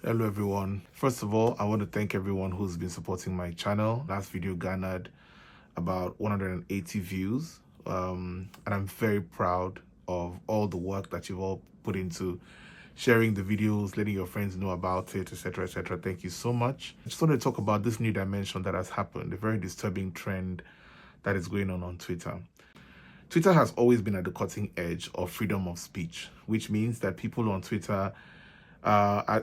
Hello everyone. First of all, I want to thank everyone who's been supporting my channel. Last video garnered about 180 views, and I'm very proud of all the work that you've all put into sharing the videos, letting your friends know about it, etc, etc. Thank you so much. I just want to talk about this new dimension that has happened, a very disturbing trend that is going on Twitter. Twitter has always been at the cutting edge of freedom of speech, which means that people on Twitter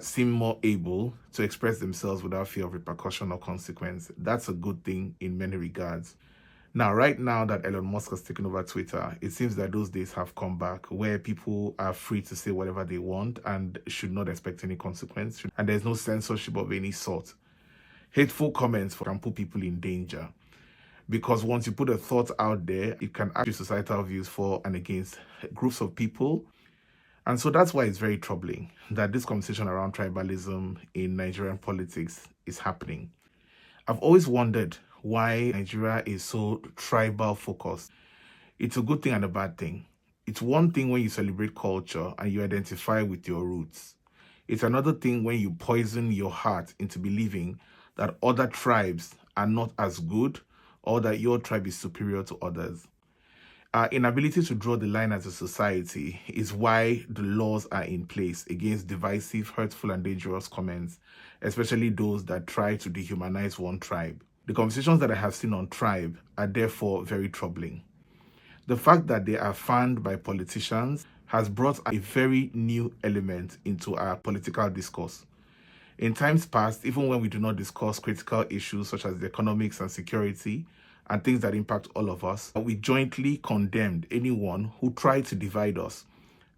seem more able to express themselves without fear of repercussion or consequence. That's a good thing in many regards. Now, right now that Elon Musk has taken over Twitter, it seems that those days have come back where people are free to say whatever they want and should not expect any consequence. And there's no censorship of any sort. Hateful comments can put people in danger, because once you put a thought out there, it can actually societal views for and against groups of people. And so that's why it's very troubling that this conversation around tribalism in Nigerian politics is happening. I've always wondered why Nigeria is so tribal focused. It's a good thing and a bad thing. It's one thing when you celebrate culture and you identify with your roots. It's another thing when you poison your heart into believing that other tribes are not as good or that your tribe is superior to others. Our inability to draw the line as a society is why the laws are in place against divisive, hurtful, and dangerous comments, especially those that try to dehumanize one tribe. The conversations that I have seen on tribe are therefore very troubling. The fact that they are fanned by politicians has brought a very new element into our political discourse. In times past, even when we do not discuss critical issues such as the economics and security, and things that impact all of us, we jointly condemned anyone who tried to divide us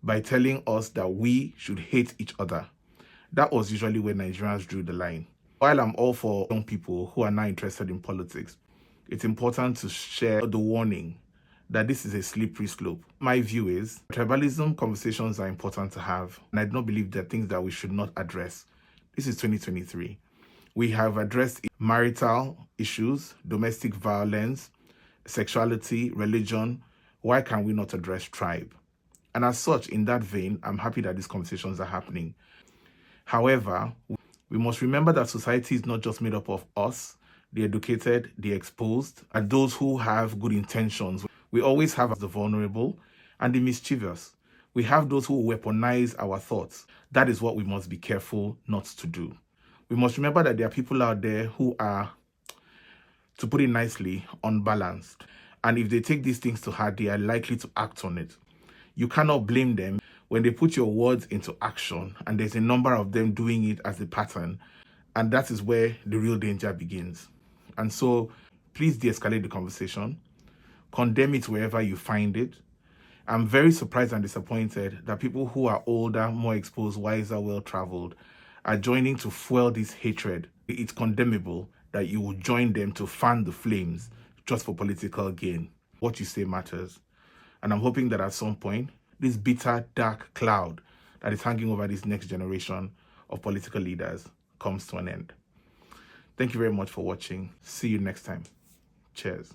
by telling us that we should hate each other. That was usually where Nigerians drew the line. While I'm all for young people who are not interested in politics, it's important to share the warning that this is a slippery slope. My view is tribalism conversations are important to have, and I do not believe they're things that we should not address. This is 2023. We have addressed marital issues, domestic violence, sexuality, religion. Why can we not address tribe? And as such, in that vein, I'm happy that these conversations are happening. However, we must remember that society is not just made up of us, the educated, the exposed, and those who have good intentions. We always have the vulnerable and the mischievous. We have those who weaponize our thoughts. That is what we must be careful not to do. We must remember that there are people out there who are, to put it nicely, unbalanced. And if they take these things to heart, they are likely to act on it. You cannot blame them when they put your words into action, and there's a number of them doing it as a pattern. And that is where the real danger begins. And so please de-escalate the conversation. Condemn it wherever you find it. I'm very surprised and disappointed that people who are older, more exposed, wiser, well-traveled are joining to fuel this hatred. It's condemnable that you will join them to fan the flames just for political gain. What you say matters. And I'm hoping that at some point, this bitter, dark cloud that is hanging over this next generation of political leaders comes to an end. Thank you very much for watching. See you next time. Cheers.